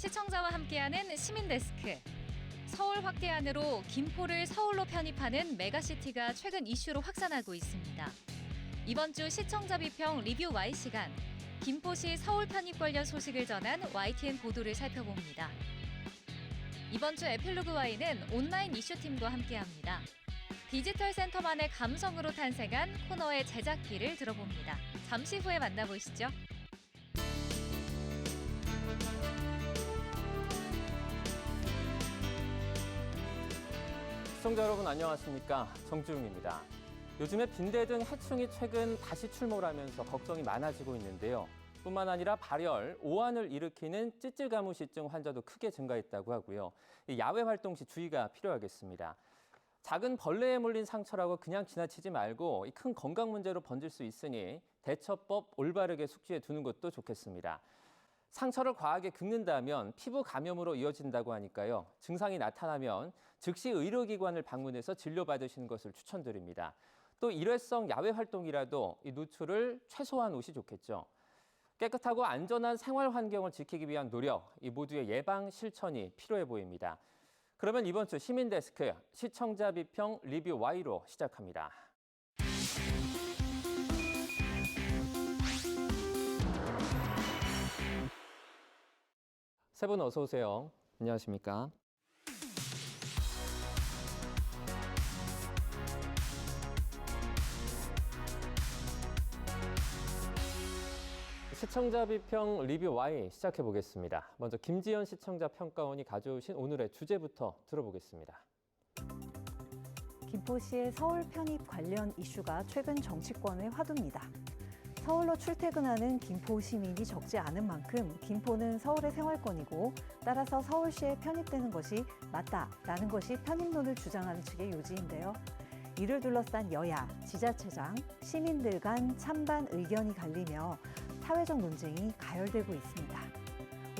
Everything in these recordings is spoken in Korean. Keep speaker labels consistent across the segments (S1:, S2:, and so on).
S1: 시청자와 함께하는 시민데스크. 서울 확대안으로 김포를 서울로 편입하는 메가시티가 최근 이슈로 확산하고 있습니다. 이번 주 시청자 비평 리뷰 Y 시간, 김포시 서울 편입 관련 소식을 전한 YTN 보도를 살펴봅니다. 이번 주 에필로그 Y는 온라인 이슈팀과 함께합니다. 디지털 센터만의 감성으로 탄생한 코너의 제작기를 들어봅니다. 잠시 후에 만나보시죠.
S2: 시청자 여러분 안녕하십니까, 정주웅입니다. 요즘에 빈대 등 해충이 최근 다시 출몰 하면서 걱정이 많아지고 있는데요. 뿐만 아니라 발열, 오한을 일으키는 찌질가무시증 환자도 크게 증가했다고 하고요. 야외 활동 시 주의가 필요하겠습니다. 작은 벌레에 물린 상처라고 그냥 지나치지 말고 큰 건강 문제로 번질 수 있으니 대처법 올바르게 숙지해 두는 것도 좋겠습니다. 상처를 과하게 긁는다면 피부 감염으로 이어진다고 하니까요. 증상이 나타나면 즉시 의료기관을 방문해서 진료받으시는 것을 추천드립니다. 또 일회성 야외 활동이라도 이 노출을 최소화한 옷이 좋겠죠. 깨끗하고 안전한 생활 환경을 지키기 위한 노력, 이 모두의 예방 실천이 필요해 보입니다. 그러면 이번 주 시민데스크 시청자 비평 리뷰 Y로 시작합니다. 세 분 어서 오세요. 안녕하십니까? 시청자 비평 리뷰 Y 시작해 보겠습니다. 먼저 김지연 시청자 평가원이 가져오신 오늘의 주제부터 들어보겠습니다.
S3: 김포시의 서울 편입 관련 이슈가 최근 정치권의 화두입니다. 서울로 출퇴근하는 김포 시민이 적지 않은 만큼 김포는 서울의 생활권이고 따라서 서울시에 편입되는 것이 맞다라는 것이 편입론을 주장하는 측의 요지인데요. 이를 둘러싼 여야, 지자체장, 시민들 간 찬반 의견이 갈리며 사회적 논쟁이 가열되고 있습니다.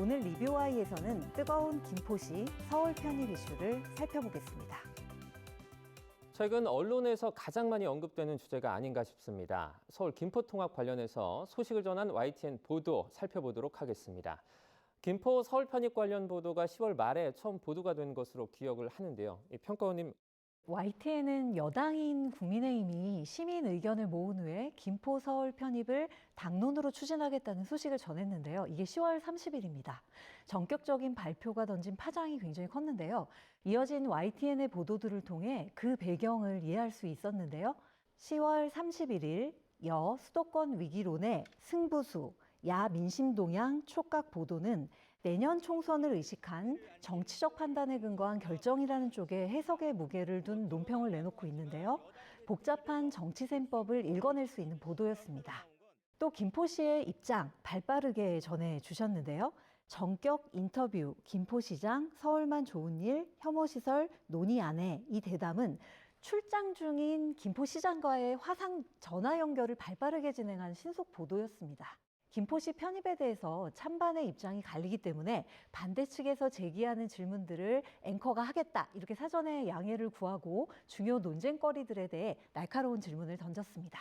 S3: 오늘 리뷰와이에서는 뜨거운 김포시 서울 편입 이슈를 살펴보겠습니다.
S2: 최근 언론에서 가장 많이 언급되는 주제가 아닌가 싶습니다. 서울 김포 통합 관련해서 소식을 전한 YTN 보도 살펴보도록 하겠습니다. 김포 서울 편입 관련 보도가 10월 말에 처음 보도가 된 것으로 기억을 하는데요. 이 평가원님.
S3: YTN은 여당인 국민의힘이 시민 의견을 모은 후에 김포 서울 편입을 당론으로 추진하겠다는 소식을 전했는데요. 이게 10월 30일입니다. 전격적인 발표가 던진 파장이 굉장히 컸는데요. 이어진 YTN의 보도들을 통해 그 배경을 이해할 수 있었는데요. 10월 31일 여 수도권 위기론의 승부수, 야 민심 동향 촉각 보도는 내년 총선을 의식한 정치적 판단에 근거한 결정이라는 쪽에 해석의 무게를 둔 논평을 내놓고 있는데요. 복잡한 정치셈법을 읽어낼 수 있는 보도였습니다. 또 김포시의 입장 발빠르게 전해주셨는데요. 전격 인터뷰, 김포시장, 서울만 좋은 일, 혐오시설, 논의 안 해. 이 대담은 출장 중인 김포시장과의 화상 전화 연결을 발빠르게 진행한 신속 보도였습니다. 김포시 편입에 대해서 찬반의 입장이 갈리기 때문에 반대 측에서 제기하는 질문들을 앵커가 하겠다 이렇게 사전에 양해를 구하고 중요 논쟁거리들에 대해 날카로운 질문을 던졌습니다.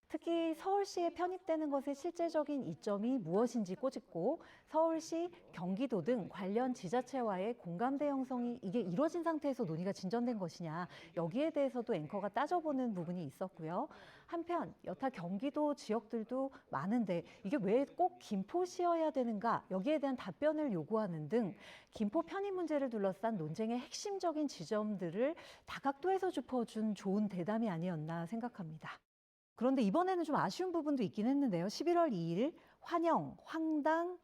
S3: 특히 서울시에 편입되는 것의 실제적인 이점이 무엇인지 꼬집고 서울시, 경기도 등 관련 지자체와의 공감대 형성이 이게 이루어진 상태에서 논의가 진전된 것이냐 여기에 대해서도 앵커가 따져보는 부분이 있었고요. 한편 여타 경기도 지역들도 많은데 이게 왜 꼭 김포시여야 되는가 여기에 대한 답변을 요구하는 등 김포 편입 문제를 둘러싼 논쟁의 핵심적인 지점들을 다각도에서 짚어준 좋은 대담이 아니었나 생각합니다. 그런데 이번에는 좀 아쉬운 부분도 있긴 했는데요. 11월 2일 환영, 황당,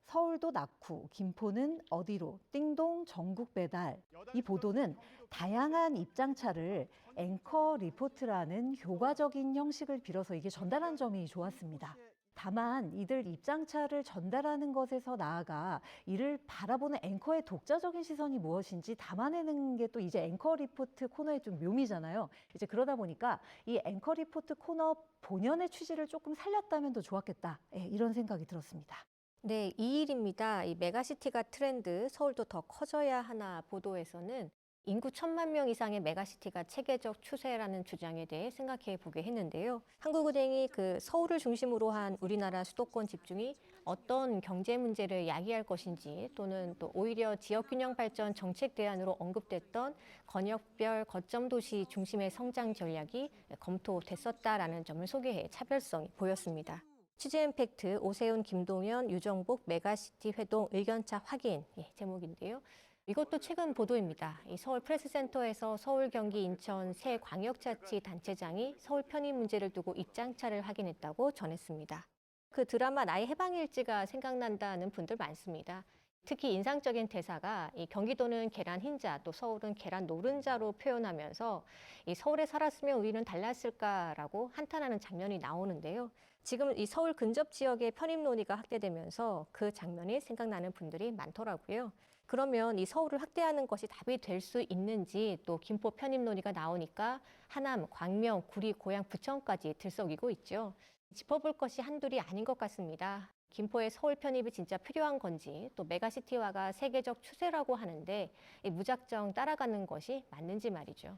S3: 서울도 낙후, 김포는 어디로, 띵동 전국 배달. 이 보도는 다양한 입장차를 앵커 리포트라는 효과적인 형식을 빌어서 이게 전달한 점이 좋았습니다. 다만 이들 입장차를 전달하는 것에서 나아가 이를 바라보는 앵커의 독자적인 시선이 무엇인지 담아내는 게 또 이제 앵커 리포트 코너의 좀 묘미잖아요. 이제 그러다 보니까 이 앵커 리포트 코너 본연의 취지를 조금 살렸다면 더 좋았겠다. 이런 생각이 들었습니다.
S4: 네, 이 일입니다. 이 메가시티가 트렌드, 서울도 더 커져야 하나 보도에서는 인구 1,000만 명 이상의 메가시티가 체계적 추세라는 주장에 대해 생각해 보게 했는데요. 한국은행이 서울을 중심으로 한 우리나라 수도권 집중이 어떤 경제 문제를 야기할 것인지 또는 또 오히려 지역균형 발전 정책 대안으로 언급됐던 권역별 거점 도시 중심의 성장 전략이 검토됐었다라는 점을 소개해 차별성이 보였습니다. 취재 임팩트 오세훈, 김동연, 유정복 메가시티 회동 의견차 확인 제목인데요. 이것도 최근 보도입니다. 이 서울 프레스센터에서 서울, 경기, 인천 세 광역자치단체장이 서울 편입 문제를 두고 입장차를 확인했다고 전했습니다. 그 드라마 나의 해방일지가 생각난다는 분들 많습니다. 특히 인상적인 대사가 이 경기도는 계란 흰자, 또 서울은 계란 노른자로 표현하면서 이 서울에 살았으면 우리는 달랐을까라고 한탄하는 장면이 나오는데요. 지금 이 서울 근접 지역의 편입 논의가 확대되면서 그 장면이 생각나는 분들이 많더라고요. 그러면 이 서울을 확대하는 것이 답이 될 수 있는지 또 김포 편입 논의가 나오니까 하남, 광명, 구리, 고양, 부천까지 들썩이고 있죠. 짚어볼 것이 한둘이 아닌 것 같습니다. 김포의 서울 편입이 진짜 필요한 건지 또 메가시티화가 세계적 추세라고 하는데 무작정 따라가는 것이 맞는지 말이죠.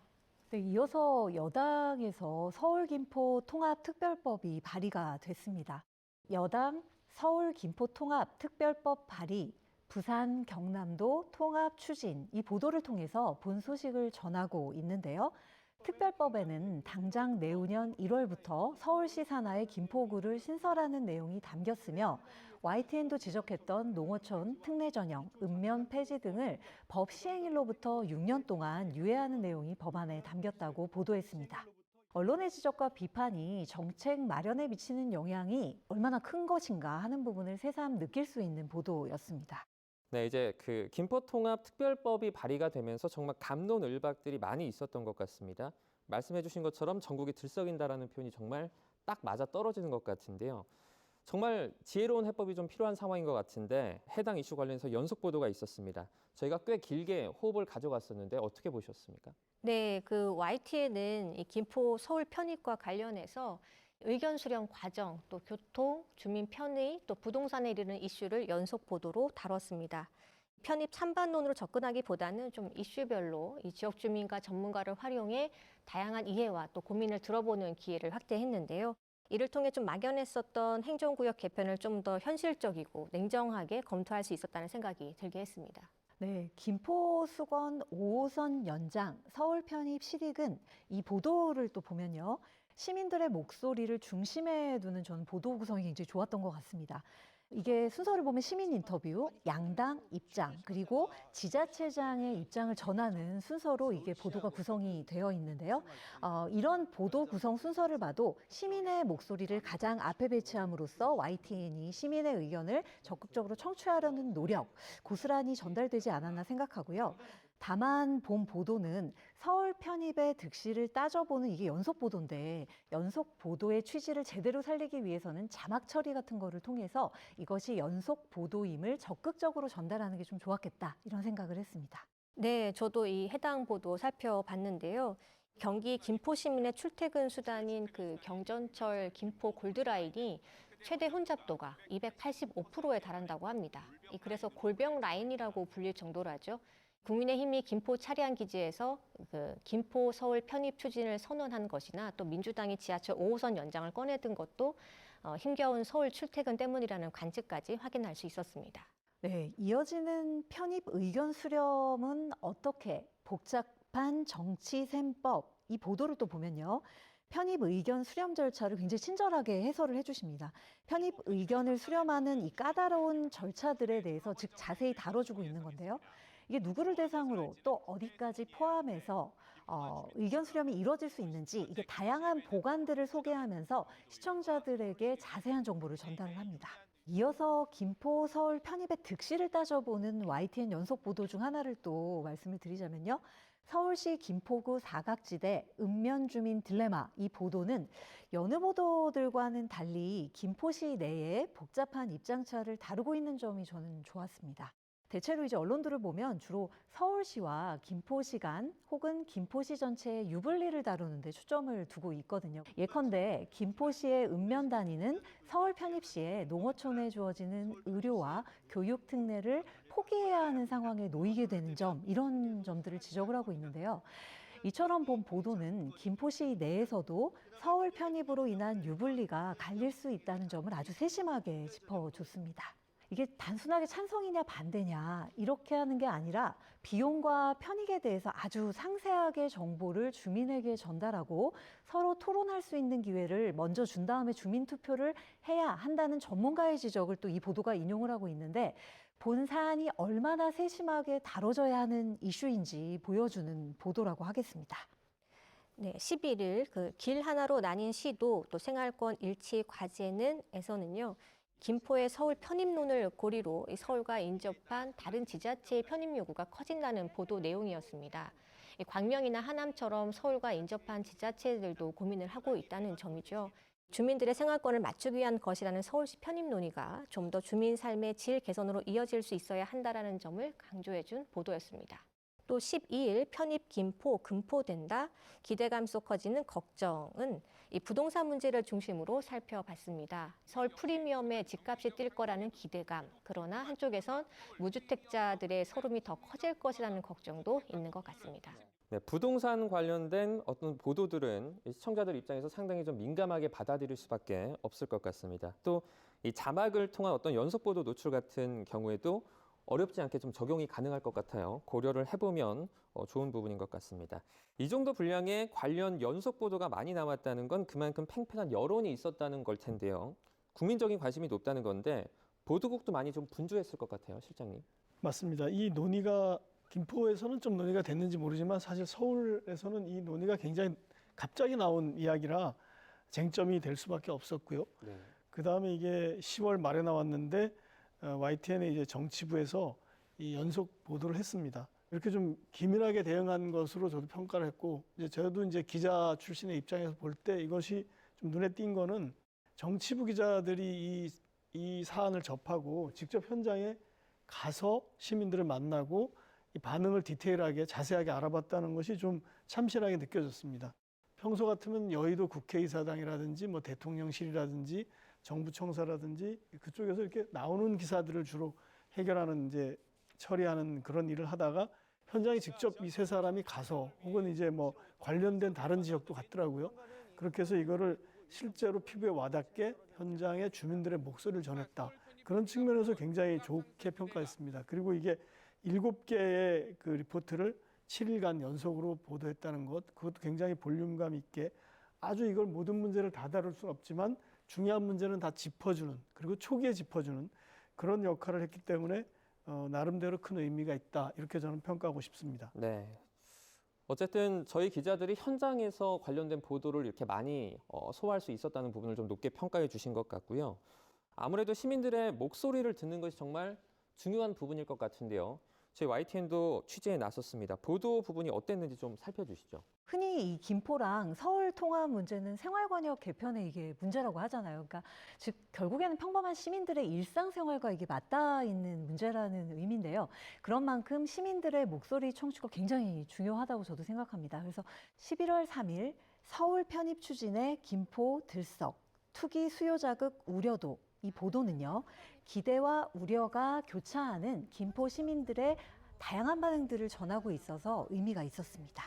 S3: 네, 이어서 여당에서 서울 김포 통합 특별법이 발의가 됐습니다. 여당 서울 김포 통합 특별법 발의, 부산 경남도 통합 추진, 이 보도를 통해서 본 소식을 전하고 있는데요. 특별법에는 당장 내후년 1월부터 서울시 산하의 김포구를 신설하는 내용이 담겼으며 YTN도 지적했던 농어촌 특례 전형, 읍면 폐지 등을 법 시행일로부터 6년 동안 유예하는 내용이 법안에 담겼다고 보도했습니다. 언론의 지적과 비판이 정책 마련에 미치는 영향이 얼마나 큰 것인가 하는 부분을 새삼 느낄 수 있는 보도였습니다.
S2: 네, 이제 김포통합특별법이 발의가 되면서 정말 갑론을박들이 많이 있었던 것 같습니다. 말씀해 주신 것처럼 전국이 들썩인다라는 표현이 정말 딱 맞아 떨어지는 것 같은데요. 정말 지혜로운 해법이 좀 필요한 상황인 것 같은데 해당 이슈 관련해서 연속 보도가 있었습니다. 저희가 꽤 길게 호흡을 가져갔었는데 어떻게 보셨습니까?
S4: 네, YTN은 이 김포 서울 편입과 관련해서 의견 수렴 과정, 또 교통, 주민 편의, 또 부동산에 이르는 이슈를 연속 보도로 다뤘습니다. 편입 찬반론으로 접근하기보다는 좀 이슈별로 이 지역 주민과 전문가를 활용해 다양한 이해와 또 고민을 들어보는 기회를 확대했는데요. 이를 통해 좀 막연했었던 행정구역 개편을 좀 더 현실적이고 냉정하게 검토할 수 있었다는 생각이 들게 했습니다.
S3: 네, 김포 수건 5호선 연장 서울 편입 실익은 이 보도를 또 보면요. 시민들의 목소리를 중심에 두는 저는 보도 구성이 굉장히 좋았던 것 같습니다. 이게 순서를 보면 시민 인터뷰, 양당 입장, 그리고 지자체장의 입장을 전하는 순서로 이게 보도가 구성이 되어 있는데요. 이런 보도 구성 순서를 봐도 시민의 목소리를 가장 앞에 배치함으로써 YTN이 시민의 의견을 적극적으로 청취하려는 노력, 고스란히 전달되지 않았나 생각하고요. 다만 본 보도는 서울 편입의 득실을 따져보는 이게 연속 보도인데 연속 보도의 취지를 제대로 살리기 위해서는 자막 처리 같은 거를 통해서 이것이 연속 보도임을 적극적으로 전달하는 게 좀 좋았겠다 이런 생각을 했습니다.
S4: 네, 저도 이 해당 보도 살펴봤는데요. 경기 김포 시민의 출퇴근 수단인 경전철 김포 골드라인이 최대 혼잡도가 285%에 달한다고 합니다. 그래서 골병 라인이라고 불릴 정도라죠. 국민의힘이 김포 차량 기지에서 김포 서울 편입 추진을 선언한 것이나 또 민주당이 지하철 5호선 연장을 꺼내든 것도 힘겨운 서울 출퇴근 때문이라는 관측까지 확인할 수 있었습니다.
S3: 네, 이어지는 편입 의견 수렴은 어떻게 복잡한 정치 셈법 이 보도를 또 보면요. 편입 의견 수렴 절차를 굉장히 친절하게 해설을 해주십니다. 편입 의견을 수렴하는 이 까다로운 절차들에 대해서 즉 자세히 다뤄주고 있는 건데요. 이게 누구를 대상으로 또 어디까지 포함해서 의견 수렴이 이루어질 수 있는지 이게 다양한 보관들을 소개하면서 시청자들에게 자세한 정보를 전달을 합니다. 이어서 김포 서울 편입의 득실을 따져보는 YTN 연속 보도 중 하나를 또 말씀을 드리자면요. 서울시 김포구 사각지대 읍면 주민 딜레마 이 보도는 여느 보도들과는 달리 김포시 내에 복잡한 입장차를 다루고 있는 점이 저는 좋았습니다. 대체로 이제 언론들을 보면 주로 서울시와 김포시 간 혹은 김포시 전체의 유불리를 다루는데 초점을 두고 있거든요. 예컨대 김포시의 읍면 단위는 서울 편입 시에 농어촌에 주어지는 의료와 교육 특례를 포기해야 하는 상황에 놓이게 되는 점, 이런 점들을 지적을 하고 있는데요. 이처럼 본 보도는 김포시 내에서도 서울 편입으로 인한 유불리가 갈릴 수 있다는 점을 아주 세심하게 짚어줬습니다. 이게 단순하게 찬성이냐 반대냐 이렇게 하는 게 아니라 비용과 편익에 대해서 아주 상세하게 정보를 주민에게 전달하고 서로 토론할 수 있는 기회를 먼저 준 다음에 주민투표를 해야 한다는 전문가의 지적을 또 이 보도가 인용을 하고 있는데, 본 사안이 얼마나 세심하게 다뤄져야 하는 이슈인지 보여주는 보도라고 하겠습니다.
S4: 네, 11일 그 길 하나로 나뉜 시도 또 생활권 일치 과제는에서는요. 김포의 서울 편입론을 고리로 이 서울과 인접한 다른 지자체의 편입 요구가 커진다는 보도 내용이었습니다. 이 광명이나 하남처럼 서울과 인접한 지자체들도 고민을 하고 있다는 점이죠. 주민들의 생활권을 맞추기 위한 것이라는 서울시 편입 논의가 좀 더 주민 삶의 질 개선으로 이어질 수 있어야 한다는 점을 강조해준 보도였습니다. 또 12일 편입 김포, 금포된다, 기대감 속 커지는 걱정은 이 부동산 문제를 중심으로 살펴봤습니다. 서울 프리미엄에 집값이 뛸 거라는 기대감, 그러나 한쪽에선 무주택자들의 서름이 더 커질 것이라는 걱정도 있는 것 같습니다.
S2: 네, 부동산 관련된 어떤 보도들은 시청자들 입장에서 상당히 좀 민감하게 받아들일 수밖에 없을 것 같습니다. 또 이 자막을 통한 어떤 연속 보도 노출 같은 경우에도 어렵지 않게 좀 적용이 가능할 것 같아요. 고려를 해보면 좋은 부분인 것 같습니다. 이 정도 분량의 관련 연속 보도가 많이 나왔다는 건 그만큼 팽팽한 여론이 있었다는 걸 텐데요. 국민적인 관심이 높다는 건데 보도국도 많이 좀 분주했을 것 같아요, 실장님.
S5: 맞습니다. 이 논의가 김포에서는 좀 논의가 됐는지 모르지만 사실 서울에서는 이 논의가 굉장히 갑자기 나온 이야기라 쟁점이 될 수밖에 없었고요.
S2: 네.
S5: 그다음에 이게 10월 말에 나왔는데 YTN의 이제 정치부에서 이 연속 보도를 했습니다. 이렇게 좀 기민하게 대응한 것으로 저도 평가를 했고, 이제 저도 이제 기자 출신의 입장에서 볼 때 이것이 좀 눈에 띈 거는 정치부 기자들이 이 사안을 접하고 직접 현장에 가서 시민들을 만나고 이 반응을 디테일하게 자세하게 알아봤다는 것이 좀 참신하게 느껴졌습니다. 평소 같으면 여의도 국회의사당이라든지 뭐 대통령실이라든지 정부청사라든지 그쪽에서 이렇게 나오는 기사들을 주로 해결하는 이제 처리하는 그런 일을 하다가 현장에 직접 이 세 사람이 가서 혹은 이제 뭐 관련된 다른 지역도 갔더라고요. 그렇게 해서 이거를 실제로 피부에 와닿게 현장의 주민들의 목소리를 전했다. 그런 측면에서 굉장히 좋게 평가했습니다. 그리고 이게 7개의 그 리포트를 7일간 연속으로 보도했다는 것, 그것도 굉장히 볼륨감 있게 아주 이걸 모든 문제를 다 다룰 수는 없지만 중요한 문제는 다 짚어주는, 그리고 초기에 짚어주는 그런 역할을 했기 때문에 나름대로 큰 의미가 있다, 이렇게 저는 평가하고 싶습니다.
S2: 네. 어쨌든 저희 기자들이 현장에서 관련된 보도를 이렇게 많이 소화할 수 있었다는 부분을 좀 높게 평가해 주신 것 같고요. 아무래도 시민들의 목소리를 듣는 것이 정말 중요한 부분일 것 같은데요. 저희 YTN도 취재에 나섰습니다. 보도 부분이 어땠는지 좀 살펴주시죠.
S3: 흔히 이 김포랑 서울 통합 문제는 생활권역 개편의 이게 문제라고 하잖아요. 그러니까 즉 결국에는 평범한 시민들의 일상생활과 이게 맞닿아 있는 문제라는 의미인데요. 그런 만큼 시민들의 목소리 청취가 굉장히 중요하다고 저도 생각합니다. 그래서 11월 3일 서울 편입 추진에 김포 들썩, 투기 수요 자극 우려도, 이 보도는요, 기대와 우려가 교차하는 김포 시민들의 다양한 반응들을 전하고 있어서 의미가 있었습니다.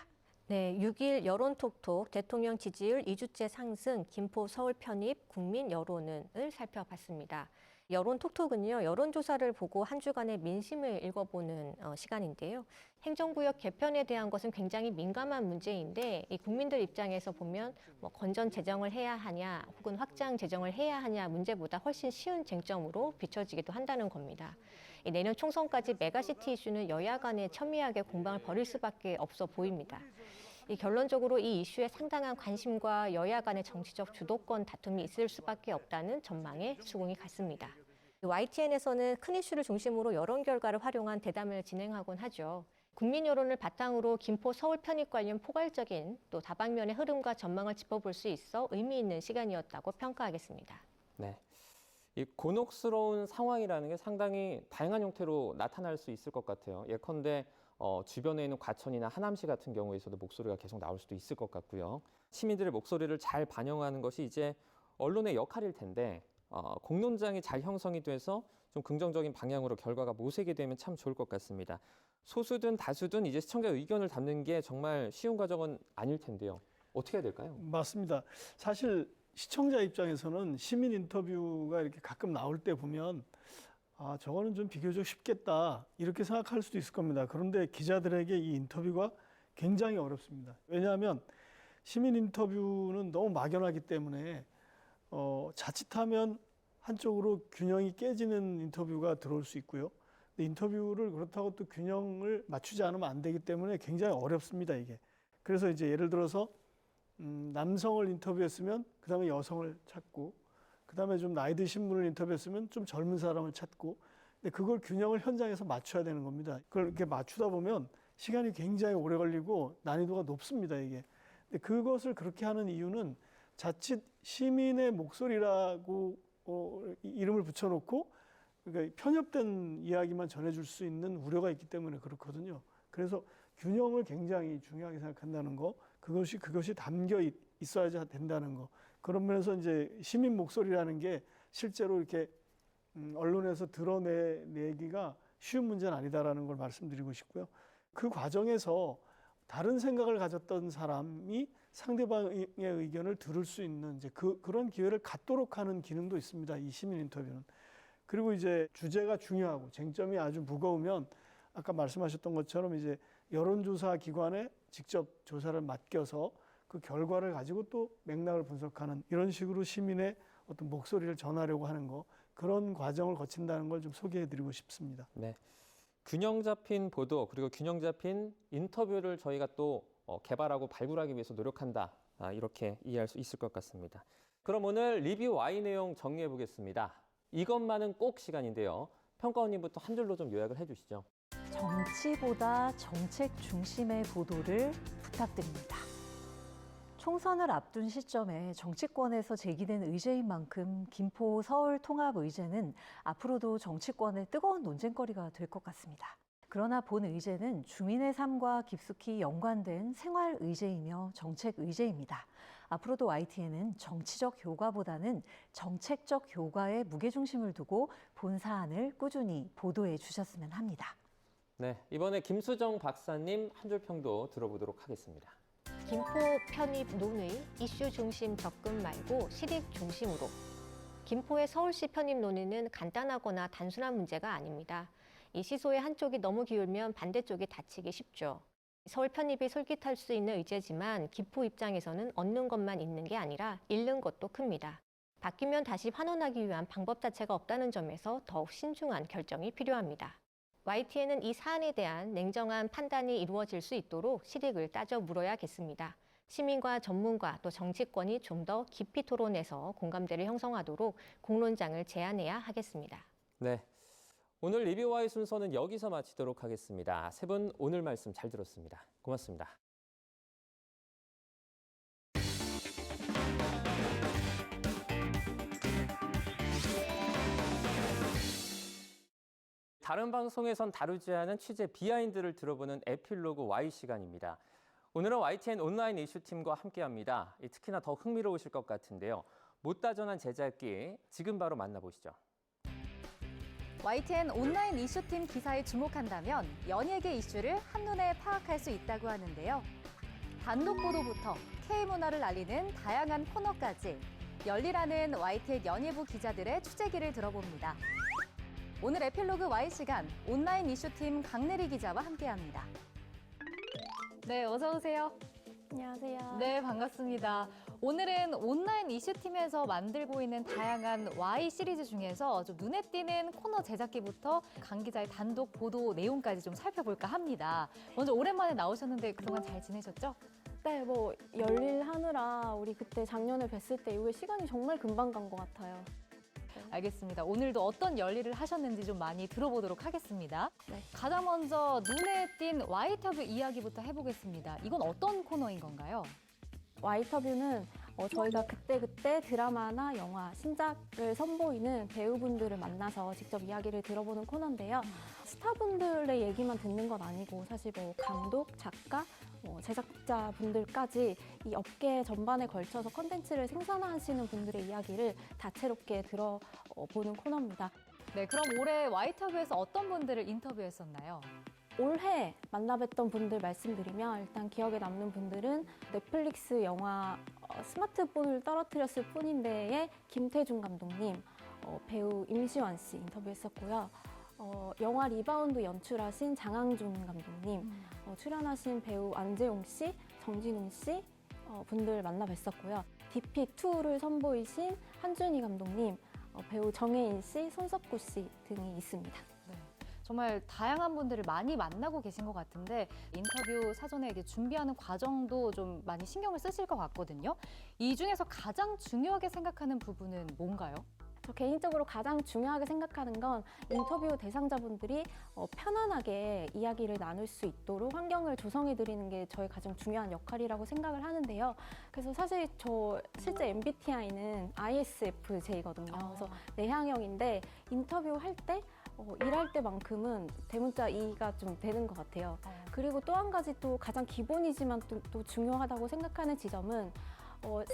S4: 네, 6일 여론톡톡 대통령 지지율 2주째 상승, 김포 서울 편입 국민 여론을 살펴봤습니다. 여론톡톡은요, 여론조사를 보고 한 주간의 민심을 읽어보는 시간인데요. 행정구역 개편에 대한 것은 굉장히 민감한 문제인데 이 국민들 입장에서 보면 뭐 건전 재정을 해야 하냐 혹은 확장 재정을 해야 하냐 문제보다 훨씬 쉬운 쟁점으로 비춰지기도 한다는 겁니다. 이 내년 총선까지 메가시티 이슈는 여야 간에 첨예하게 공방을 벌일 수밖에 없어 보입니다. 이 결론적으로 이 이슈에 상당한 관심과 여야 간의 정치적 주도권 다툼이 있을 수밖에 없다는 전망에 수긍이 갔습니다. YTN에서는 큰 이슈를 중심으로 여론 결과를 활용한 대담을 진행하곤 하죠. 국민 여론을 바탕으로 김포 서울 편입 관련 포괄적인 또 다방면의 흐름과 전망을 짚어볼 수 있어 의미 있는 시간이었다고 평가하겠습니다.
S2: 네. 이 곤혹스러운 상황이라는 게 상당히 다양한 형태로 나타날 수 있을 것 같아요. 예컨대 주변에 있는 과천이나 하남시 같은 경우에서도 목소리가 계속 나올 수도 있을 것 같고요. 시민들의 목소리를 잘 반영하는 것이 이제 언론의 역할일 텐데 공론장이 잘 형성이 돼서 좀 긍정적인 방향으로 결과가 모색이 되면 참 좋을 것 같습니다. 소수든 다수든 이제 시청자 의견을 담는 게 정말 쉬운 과정은 아닐 텐데요. 어떻게 해야 될까요?
S5: 맞습니다. 사실 시청자 입장에서는 시민 인터뷰가 이렇게 가끔 나올 때 보면 아, 저거는 좀 비교적 쉽겠다 이렇게 생각할 수도 있을 겁니다. 그런데 기자들에게 이 인터뷰가 굉장히 어렵습니다. 왜냐하면 시민 인터뷰는 너무 막연하기 때문에 자칫하면 한쪽으로 균형이 깨지는 인터뷰가 들어올 수 있고요. 근데 인터뷰를 그렇다고 또 균형을 맞추지 않으면 안 되기 때문에 굉장히 어렵습니다, 이게. 그래서 이제 예를 들어서 남성을 인터뷰했으면 그다음에 여성을 찾고 그다음에 좀 나이 드신 분을 인터뷰했으면 좀 젊은 사람을 찾고 근데 그걸 균형을 현장에서 맞춰야 되는 겁니다. 그걸 이렇게 맞추다 보면 시간이 굉장히 오래 걸리고 난이도가 높습니다, 이게. 근데 그것을 그렇게 하는 이유는 자칫 시민의 목소리라고 이름을 붙여놓고 그러니까 편협된 이야기만 전해줄 수 있는 우려가 있기 때문에 그렇거든요. 그래서 균형을 굉장히 중요하게 생각한다는 거, 그것이 담겨 있어야지 된다는 거. 그런 면에서 이제 시민 목소리라는 게 실제로 이렇게 언론에서 드러내기가 쉬운 문제는 아니다라는 걸 말씀드리고 싶고요. 그 과정에서 다른 생각을 가졌던 사람이 상대방의 의견을 들을 수 있는 이제 그런 기회를 갖도록 하는 기능도 있습니다. 이 시민 인터뷰는. 그리고 이제 주제가 중요하고 쟁점이 아주 무거우면 아까 말씀하셨던 것처럼 이제 여론조사 기관에 직접 조사를 맡겨서 그 결과를 가지고 또 맥락을 분석하는 이런 식으로 시민의 어떤 목소리를 전하려고 하는 거 그런 과정을 거친다는 걸 좀 소개해드리고 싶습니다.
S2: 네. 균형 잡힌 보도 그리고 균형 잡힌 인터뷰를 저희가 또 개발하고 발굴하기 위해서 노력한다. 이렇게 이해할 수 있을 것 같습니다. 그럼 오늘 리뷰 Y 내용 정리해 보겠습니다. 이것만은 꼭 시간인데요. 평가원님부터 한 줄로 좀 요약을 해주시죠.
S3: 정치보다 정책 중심의 보도를 부탁드립니다. 총선을 앞둔 시점에 정치권에서 제기된 의제인 만큼 김포 서울 통합 의제는 앞으로도 정치권의 뜨거운 논쟁거리가 될 것 같습니다. 그러나 본 의제는 주민의 삶과 깊숙이 연관된 생활 의제이며 정책 의제입니다. 앞으로도 YTN은 정치적 효과보다는 정책적 효과에 무게중심을 두고 본 사안을 꾸준히 보도해 주셨으면 합니다.
S2: 네, 이번에 김수정 박사님 한 줄 평도 들어보도록 하겠습니다.
S4: 김포 편입 논의 이슈 중심 접근 말고 실익 중심으로. 김포의 서울시 편입 논의는 간단하거나 단순한 문제가 아닙니다. 이 시소의 한쪽이 너무 기울면 반대쪽이 다치기 쉽죠. 서울 편입이 솔깃할 수 있는 의제지만 김포 입장에서는 얻는 것만 있는 게 아니라 잃는 것도 큽니다. 바뀌면 다시 환원하기 위한 방법 자체가 없다는 점에서 더욱 신중한 결정이 필요합니다. YTN은 이 사안에 대한 냉정한 판단이 이루어질 수 있도록 실익을 따져 물어야겠습니다. 시민과 전문가 또 정치권이 좀 더 깊이 토론해서 공감대를 형성하도록 공론장을 제안해야 하겠습니다.
S2: 네, 오늘 리뷰 Y 순서는 여기서 마치도록 하겠습니다. 세 분 오늘 말씀 잘 들었습니다. 고맙습니다. 다른 방송에선 다루지 않은 취재 비하인드를 들어보는 에필로그 Y 시간입니다. 오늘은 YTN 온라인 이슈팀과 함께합니다. 특히나 더 흥미로우실 것 같은데요. 못다전한 제작기 지금 바로 만나보시죠.
S1: YTN 온라인 이슈팀 기사에 주목한다면 연예계 이슈를 한눈에 파악할 수 있다고 하는데요. 단독 보도부터 K문화를 알리는 다양한 코너까지 열일하는 YTN 연예부 기자들의 취재기를 들어봅니다. 오늘 에필로그 Y 시간 온라인 이슈팀 강내리 기자와 함께합니다. 네, 어서 오세요.
S6: 안녕하세요.
S1: 네, 반갑습니다. 오늘은 온라인 이슈팀에서 만들고 있는 다양한 Y 시리즈 중에서 좀 눈에 띄는 코너 제작기부터 강 기자의 단독 보도 내용까지 좀 살펴볼까 합니다. 먼저 오랜만에 나오셨는데 그동안 잘 지내셨죠?
S6: 네, 열일 하느라 우리 그때 작년에 뵀을 때 이후에 시간이 정말 금방 간 것 같아요.
S1: 알겠습니다. 오늘도 어떤 열일을 하셨는지 좀 많이 들어보도록 하겠습니다.
S6: 네.
S1: 가장 먼저 눈에 띈 Y터뷰 이야기부터 해보겠습니다. 이건 어떤 코너인 건가요?
S6: Y터뷰는 저희가 그때 드라마나 영화, 신작을 선보이는 배우분들을 만나서 직접 이야기를 들어보는 코너인데요. 스타분들의 얘기만 듣는 건 아니고 사실 감독, 작가, 제작자분들까지 이 업계 전반에 걸쳐서 콘텐츠를 생산하시는 분들의 이야기를 다채롭게 들어보는 코너입니다.
S1: 네, 그럼 올해 와이터뷰에서 어떤 분들을 인터뷰했었나요?
S6: 올해 만나뵀던 분들 말씀드리면 일단 기억에 남는 분들은 넷플릭스 영화 스마트폰을 떨어뜨렸을 뿐인데의 김태중 감독님, 배우 임시완 씨 인터뷰했었고요. 영화 리바운드 연출하신 장항준 감독님, 출연하신 배우 안재용 씨, 정진웅 씨 분들 만나뵀었고요. DP2를 선보이신 한준희 감독님, 배우 정혜인 씨, 손석구 씨 등이 있습니다.
S1: 정말 다양한 분들을 많이 만나고 계신 것 같은데 인터뷰 사전에 이게 준비하는 과정도 좀 많이 신경을 쓰실 것 같거든요. 이 중에서 가장 중요하게 생각하는 부분은 뭔가요?
S6: 저 개인적으로 가장 중요하게 생각하는 건 인터뷰 대상자분들이 편안하게 이야기를 나눌 수 있도록 환경을 조성해 드리는 게 저의 가장 중요한 역할이라고 생각을 하는데요. 그래서 사실 저 실제 MBTI는 ISFJ거든요. 그래서 내향형인데 인터뷰할 때 일할 때만큼은 대문자 E가 좀 되는 것 같아요. 그리고 또 한 가지 또 가장 기본이지만 또 중요하다고 생각하는 지점은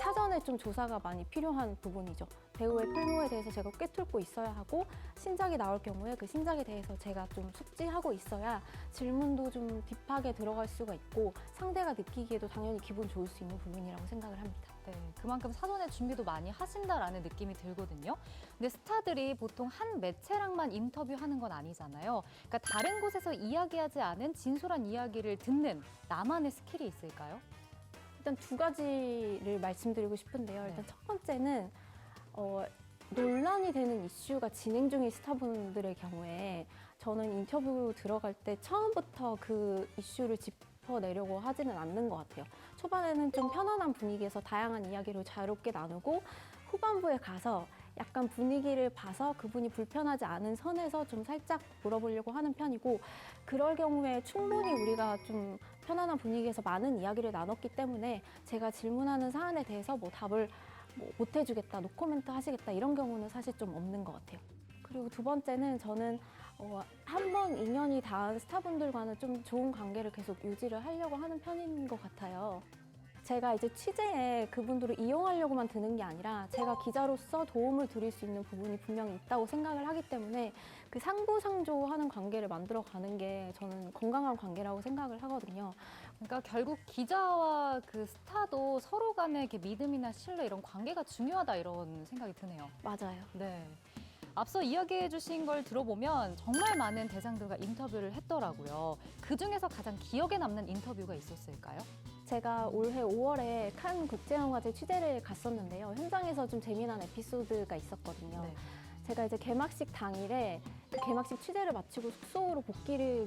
S6: 사전에 좀 조사가 많이 필요한 부분이죠. 배우의 필모에 대해서 제가 꿰뚫고 있어야 하고 신작이 나올 경우에 그 신작에 대해서 제가 좀 숙지하고 있어야 질문도 좀 딥하게 들어갈 수가 있고 상대가 느끼기에도 당연히 기분 좋을 수 있는 부분이라고 생각을 합니다.
S1: 네, 그만큼 사전에 준비도 많이 하신다라는 느낌이 들거든요. 근데 스타들이 보통 한 매체랑만 인터뷰하는 건 아니잖아요. 그러니까 다른 곳에서 이야기하지 않은 진솔한 이야기를 듣는 나만의 스킬이 있을까요?
S6: 일단 두 가지를 말씀드리고 싶은데요. 일단 첫 번째는 논란이 되는 이슈가 진행 중인 스타분들의 경우에 저는 인터뷰 들어갈 때 처음부터 그 이슈를 짚어내려고 하지는 않는 것 같아요. 초반에는 좀 편안한 분위기에서 다양한 이야기를 자유롭게 나누고 후반부에 가서 약간 분위기를 봐서 그분이 불편하지 않은 선에서 좀 살짝 물어보려고 하는 편이고 그럴 경우에 충분히 우리가 좀 편안한 분위기에서 많은 이야기를 나눴기 때문에 제가 질문하는 사안에 대해서 답을 못 해주겠다, 노코멘트 하시겠다 이런 경우는 사실 좀 없는 것 같아요. 그리고 두 번째는 저는 한 번 인연이 닿은 스타분들과는 좀 좋은 관계를 계속 유지를 하려고 하는 편인 것 같아요. 제가 이제 취재에 그분들을 이용하려고만 드는 게 아니라 제가 기자로서 도움을 드릴 수 있는 부분이 분명히 있다고 생각을 하기 때문에 그 상부상조하는 관계를 만들어가는 게 저는 건강한 관계라고 생각을 하거든요.
S1: 그러니까 결국 기자와 그 스타도 서로 간의 이렇게 믿음이나 신뢰 이런 관계가 중요하다 이런 생각이 드네요.
S6: 맞아요.
S1: 네. 앞서 이야기해 주신 걸 들어보면 정말 많은 대상들과 인터뷰를 했더라고요. 그중에서 가장 기억에 남는 인터뷰가 있었을까요?
S6: 제가 올해 5월에 칸 국제영화제 취재를 갔었는데요. 현장에서 좀 재미난 에피소드가 있었거든요.
S1: 네.
S6: 제가 이제 개막식 당일에 그 개막식 취재를 마치고 숙소로 복귀를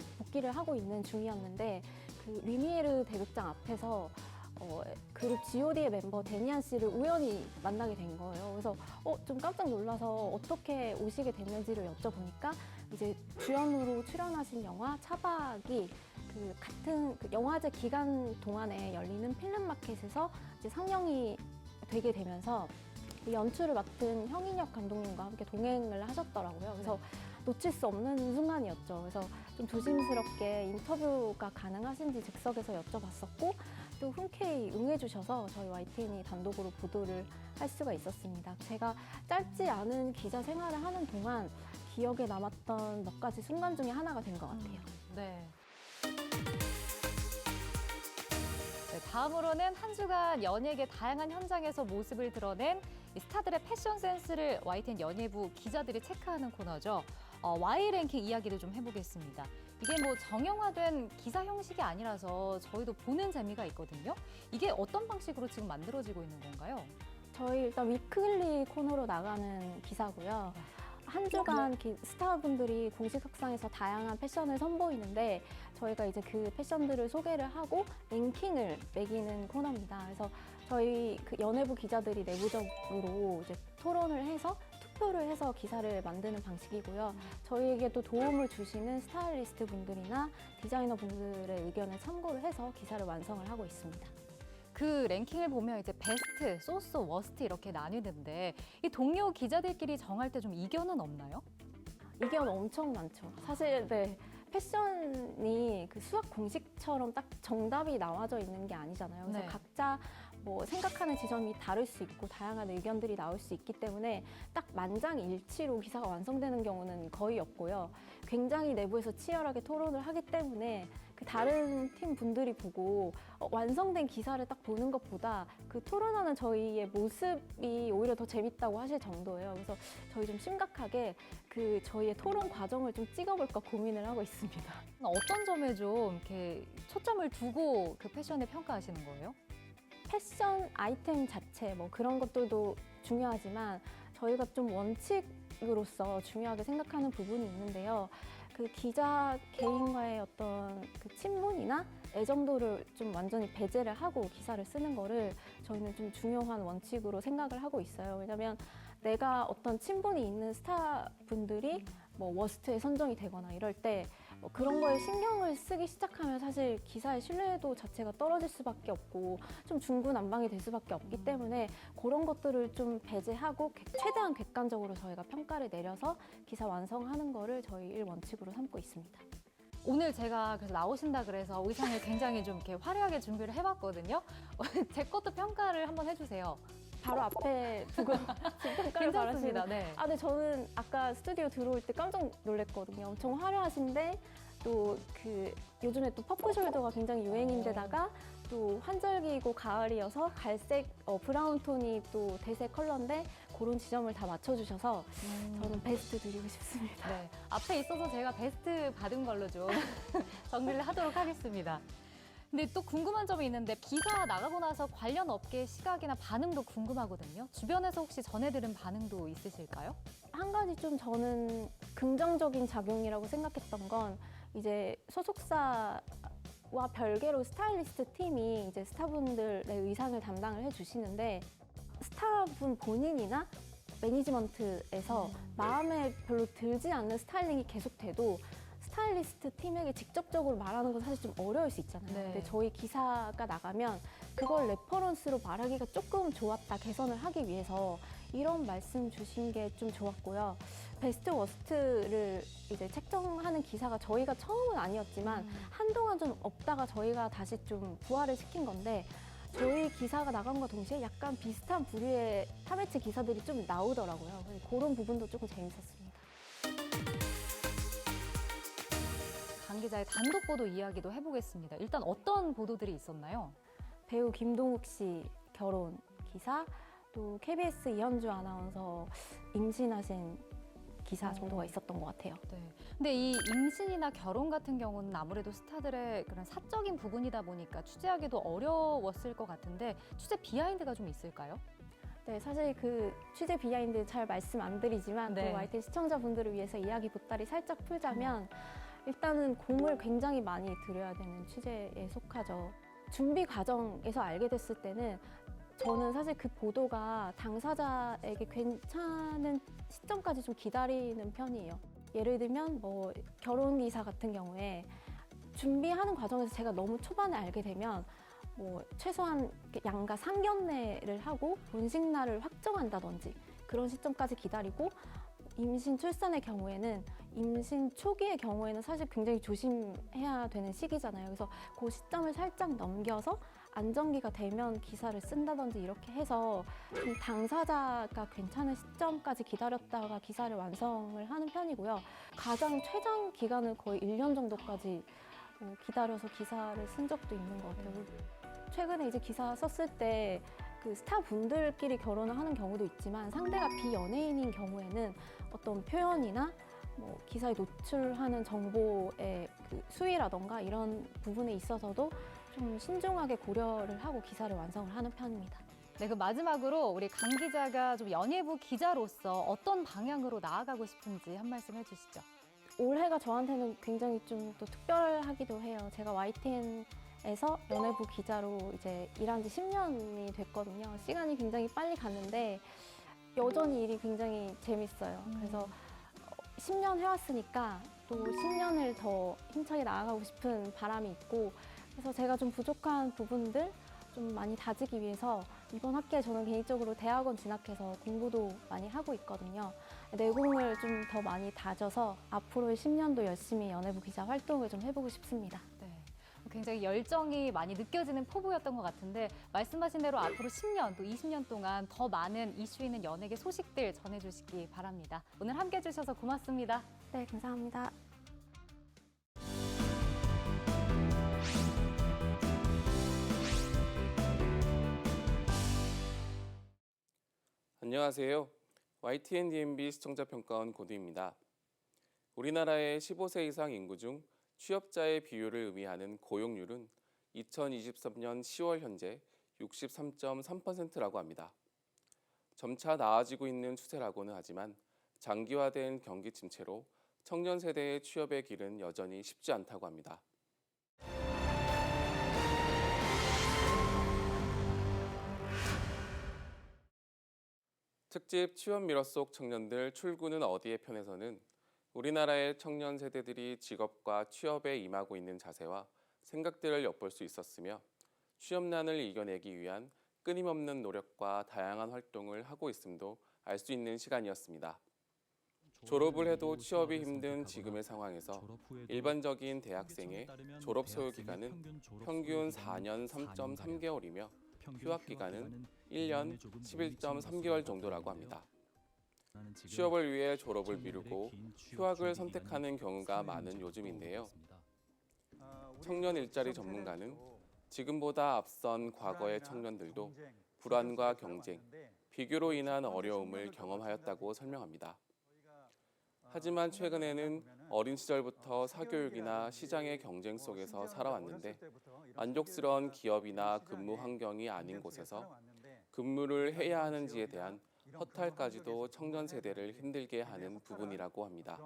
S6: 하고 있는 중이었는데 그 리미에르 대극장 앞에서 그룹 G.O.D의 멤버 데니안 씨를 우연히 만나게 된 거예요. 그래서 좀 깜짝 놀라서 어떻게 오시게 됐는지를 여쭤보니까 이제 주연으로 출연하신 영화 차박이 그 같은 그 영화제 기간 동안에 열리는 필름마켓에서 이제 상영이 되게 되면서 연출을 맡은 형인혁 감독님과 함께 동행을 하셨더라고요. 그래서 놓칠 수 없는 순간이었죠. 그래서 좀 조심스럽게 인터뷰가 가능하신지 즉석에서 여쭤봤었고 또 흔쾌히 응해주셔서 저희 YTN이 단독으로 보도를 할 수가 있었습니다. 제가 짧지 않은 기자 생활을 하는 동안 기억에 남았던 몇 가지 순간 중에 하나가 된 것 같아요.
S1: 네. 네, 다음으로는 한 주간 연예계 다양한 현장에서 모습을 드러낸 이 스타들의 패션 센스를 YTN 연예부 기자들이 체크하는 코너죠. Y 랭킹 이야기를 좀 해보겠습니다. 이게 정형화된 기사 형식이 아니라서 저희도 보는 재미가 있거든요. 이게 어떤 방식으로 지금 만들어지고 있는 건가요?
S6: 저희 일단 위클리 코너로 나가는 기사고요. 한 주간 스타분들이 공식 석상에서 다양한 패션을 선보이는데 저희가 이제 그 패션들을 소개를 하고 랭킹을 매기는 코너입니다. 그래서 저희 그 연예부 기자들이 내부적으로 이제 토론을 해서 투표를 해서 기사를 만드는 방식이고요. 저희에게도 도움을 주시는 스타일리스트 분들이나 디자이너 분들의 의견을 참고를 해서 기사를 완성을 하고 있습니다.
S1: 그 랭킹을 보면 이제 베스트, 소스, 워스트 이렇게 나뉘는데 이 동료 기자들끼리 정할 때 좀 이견은 없나요?
S6: 이견 엄청 많죠. 사실 패션이 그 수학 공식처럼 딱 정답이 나와져 있는 게 아니잖아요. 그래서
S1: 네.
S6: 각자 뭐 생각하는 지점이 다를 수 있고 다양한 의견들이 나올 수 있기 때문에 딱 만장일치로 기사가 완성되는 경우는 거의 없고요. 굉장히 내부에서 치열하게 토론을 하기 때문에 그 다른 팀 분들이 보고 완성된 기사를 딱 보는 것보다 그 토론하는 저희의 모습이 오히려 더 재밌다고 하실 정도예요. 그래서 저희 좀 심각하게 그 저희의 토론 과정을 좀 찍어볼까 고민을 하고 있습니다.
S1: 어떤 점에 좀 이렇게 초점을 두고 그 패션을 평가하시는 거예요?
S6: 패션 아이템 자체 뭐 그런 것들도 중요하지만 저희가 좀 원칙으로서 중요하게 생각하는 부분이 있는데요. 그 기자 개인과의 어떤 그 친분이나 애정도를 좀 완전히 배제를 하고 기사를 쓰는 거를 저희는 좀 중요한 원칙으로 생각을 하고 있어요. 왜냐하면 내가 어떤 친분이 있는 스타분들이 뭐 워스트에 선정이 되거나 이럴 때 뭐 그런 거에 신경을 쓰기 시작하면 사실 기사의 신뢰도 자체가 떨어질 수밖에 없고 좀 중구난방이 될 수밖에 없기 때문에 그런 것들을 좀 배제하고 최대한 객관적으로 저희가 평가를 내려서 기사 완성하는 거를 저희 일 원칙으로 삼고 있습니다.
S1: 오늘 제가 그래서 나오신다 그래서 의상을 굉장히 좀 이렇게 화려하게 준비를 해봤거든요. 제 것도 평가를 한번 해주세요.
S6: 바로 앞에 두고 지금 평가를
S1: 괜찮습니다.
S6: 바라시는.
S1: 네.
S6: 근데 저는 아까 스튜디오 들어올 때 깜짝 놀랐거든요. 엄청 화려하신데 또 그 요즘에 또 퍼플 숄더가 굉장히 유행인데다가 또 환절기이고 가을이어서 갈색, 브라운 톤이 또 대세 컬러인데 그런 지점을 다 맞춰주셔서 저는 베스트 드리고 싶습니다.
S1: 네. 앞에 있어서 제가 베스트 받은 걸로 좀 정리를 하도록 하겠습니다. 근데 또 궁금한 점이 있는데 기사 나가고 나서 관련 업계의 시각이나 반응도 궁금하거든요. 주변에서 혹시 전해 들은 반응도 있으실까요?
S6: 한 가지 좀 저는 긍정적인 작용이라고 생각했던 건 이제 소속사와 별개로 스타일리스트 팀이 이제 스타분들의 의상을 담당을 해주시는데 스타분 본인이나 매니지먼트에서 마음에 별로 들지 않는 스타일링이 계속돼도 스타일리스트 팀에게 직접적으로 말하는 건 사실 좀 어려울 수 있잖아요.
S1: 네.
S6: 근데 저희 기사가 나가면 그걸 레퍼런스로 말하기가 조금 좋았다, 개선을 하기 위해서 이런 말씀 주신 게 좀 좋았고요. 베스트 워스트를 이제 책정하는 기사가 저희가 처음은 아니었지만 한동안 좀 없다가 저희가 다시 좀 부활을 시킨 건데 저희 기사가 나간과 동시에 약간 비슷한 부류의 타매치 기사들이 좀 나오더라고요. 그런 부분도 조금 재밌었습니다.
S1: 강 기자의 단독 보도 이야기도 해보겠습니다. 일단 어떤 보도들이 있었나요?
S6: 배우 김동욱 씨 결혼 기사, 또 KBS 이현주 아나운서 임신하신 기사 정도가 있었던 것 같아요.
S1: 네. 근데 이 임신이나 결혼 같은 경우는 아무래도 스타들의 그런 사적인 부분이다 보니까 취재하기도 어려웠을 것 같은데 취재 비하인드가 좀 있을까요?
S6: 네, 사실 그 취재 비하인드 잘 말씀 안 드리지만
S1: 네.
S6: 또 YTN 시청자분들을 위해서 이야기 보따리 살짝 풀자면 일단은 공을 굉장히 많이 들여야 되는 취재에 속하죠. 준비 과정에서 알게 됐을 때는 저는 사실 그 보도가 당사자에게 괜찮은 시점까지 좀 기다리는 편이에요. 예를 들면 뭐 결혼 기사 같은 경우에 준비하는 과정에서 제가 너무 초반에 알게 되면 뭐 최소한 양가 상견례를 하고 본식날을 확정한다든지 그런 시점까지 기다리고 임신 출산의 경우에는 임신 초기의 경우에는 사실 굉장히 조심해야 되는 시기잖아요. 그래서 그 시점을 살짝 넘겨서 안정기가 되면 기사를 쓴다든지 이렇게 해서 좀 당사자가 괜찮은 시점까지 기다렸다가 기사를 완성을 하는 편이고요. 가장 최장 기간은 거의 1년 정도까지 기다려서 기사를 쓴 적도 있는 것 같아요. 최근에 이제 기사 썼을 때 그 스타분들끼리 결혼을 하는 경우도 있지만 상대가 비연예인인 경우에는 어떤 표현이나 뭐 기사에 노출하는 정보의 그 수위라던가 이런 부분에 있어서도 좀 신중하게 고려를 하고 기사를 완성을 하는 편입니다.
S1: 네, 그 마지막으로 우리 강 기자가 좀 연예부 기자로서 어떤 방향으로 나아가고 싶은지 한 말씀 해주시죠.
S6: 올해가 저한테는 굉장히 좀 또 특별하기도 해요. 제가 YTN에서 연예부 기자로 이제 일한 지 10년이 됐거든요. 시간이 굉장히 빨리 갔는데 여전히 일이 굉장히 재밌어요. 그래서 10년 해왔으니까 또 10년을 더 힘차게 나아가고 싶은 바람이 있고 그래서 제가 좀 부족한 부분들 좀 많이 다지기 위해서 이번 학기에 저는 개인적으로 대학원 진학해서 공부도 많이 하고 있거든요. 내공을 좀 더 많이 다져서 앞으로의 10년도 열심히 연예부 기자 활동을 좀 해보고 싶습니다.
S1: 네.
S7: 굉장히 열정이 많이 느껴지는 포부였던 것 같은데 말씀하신 대로 앞으로 10년 또 20년 동안 더 많은 이슈 있는 연예계 소식들 전해주시기 바랍니다. 오늘 함께해 주셔서 고맙습니다.
S6: 네, 감사합니다.
S8: 안녕하세요. YTN DMB 시청자평가원 고두입니다. 우리나라의 15세 이상 인구 중 취업자의 비율을 의미하는 고용률은 2023년 10월 현재 63.3%라고 합니다. 점차 나아지고 있는 추세라고는 하지만 장기화된 경기 침체로 청년 세대의 취업의 길은 여전히 쉽지 않다고 합니다. 특집 취업 미러 속 청년들 출구는 어디에 편에서는 우리나라의 청년 세대들이 직업과 취업에 임하고 있는 자세와 생각들을 엿볼 수 있었으며 취업난을 이겨내기 위한 끊임없는 노력과 다양한 활동을 하고 있음도 알 수 있는 시간이었습니다. 졸업을 해도 취업이 힘든 지금의 상황에서 일반적인 대학생의 졸업 소요 기간은 평균 4년 3.3개월이며 휴학 기간은 1년 11.3개월 정도라고 합니다. 취업을 위해 졸업을 미루고 휴학을 선택하는 경우가 많은 요즘인데요. 청년 일자리 전문가는 지금보다 앞선 과거의 청년들도 불안과 경쟁, 비교로 인한 어려움을 경험하였다고 설명합니다. 하지만 최근에는 어린 시절부터 사교육이나 시장의 경쟁 속에서 살아왔는데 만족스러운 기업이나 근무 환경이 아닌 곳에서 근무를 해야 하는지에 대한 허탈까지도 청년 세대를 힘들게 하는 부분이라고 합니다.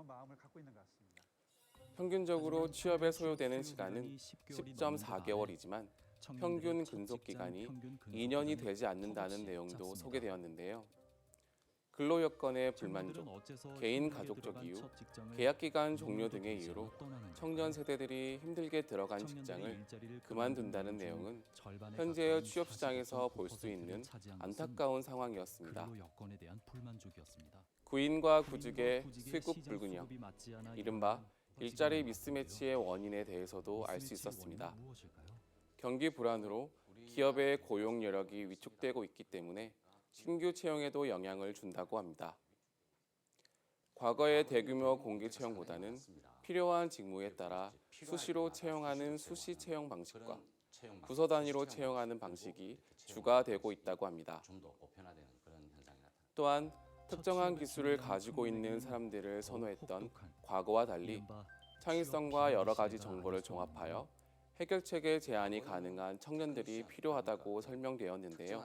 S8: 평균적으로 취업에 소요되는 시간은 10.4개월이지만 평균 근속 기간이 2년이 되지 않는다는 내용도 소개되었는데요. 근로 여건의 불만족, 개인 가족적 이유, 계약 기간 종료 등의 이유로 청년 세대들이 힘들게 들어간 직장을 그만둔다는 내용은 현재의 취업 시장에서 볼 수 있는 안타까운 상황이었습니다. 구인과 구직의 수익국 불균형, 이른바 일자리 미스매치의 원인에 대해서도 알 수 있었습니다. 경기 불안으로 기업의 고용 여력이 위축되고 있기 때문에 신규 채용에도 영향을 준다고 합니다. 과거의 대규모 공개 채용보다는 필요한 직무에 따라 수시로 채용하는 수시 채용 방식과 부서 단위로 채용하는 방식이 주가 되고 있다고 합니다. 또한 특정한 기술을 가지고 있는 사람들을 선호했던 과거와 달리 창의성과 여러 가지 정보를 종합하여 해결책의 제안이 가능한 청년들이 필요하다고 설명되었는데요.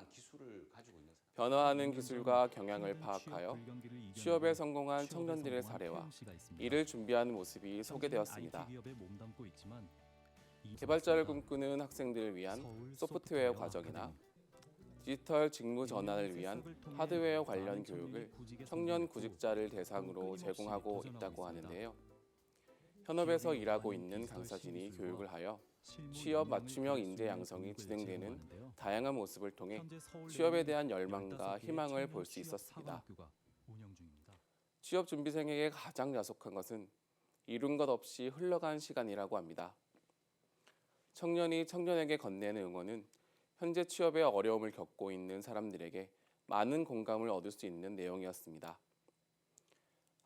S8: 변화하는 기술과 경향을 파악하여 취업에 성공한 청년들의 사례와 이를 준비하는 모습이 소개되었습니다. 개발자를 꿈꾸는 학생들을 위한 소프트웨어 과정이나 디지털 직무 전환을 위한 하드웨어 관련 교육을 청년 구직자를 대상으로 제공하고 있다고 하는데요. 현업에서 일하고 있는 강사진이 교육을 하여 취업 맞춤형 인재 양성이 진행되는 다양한 모습을 통해 취업에 대한 열망과 희망을 볼 수 있었습니다. 취업 준비생에게 가장 야속한 것은 이룬 것 없이 흘러간 시간이라고 합니다. 청년이 청년에게 건네는 응원은 현재 취업에 어려움을 겪고 있는 사람들에게 많은 공감을 얻을 수 있는 내용이었습니다.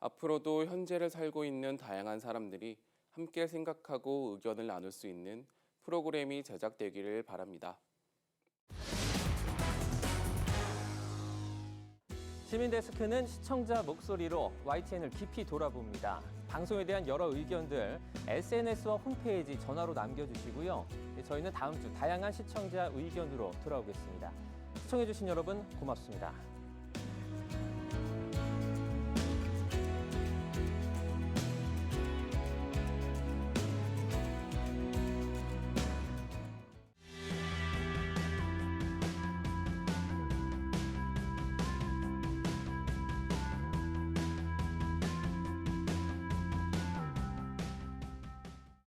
S8: 앞으로도 현재를 살고 있는 다양한 사람들이 함께 생각하고 의견을 나눌 수 있는 프로그램이 제작되기를 바랍니다.
S2: 시민데스크는 시청자 목소리로 YTN을 깊이 돌아봅니다. 방송에 대한 여러 의견들 SNS와 홈페이지, 전화로 남겨주시고요. 저희는 다음 주 다양한 시청자 의견으로 돌아오겠습니다. 시청해주신 여러분 고맙습니다.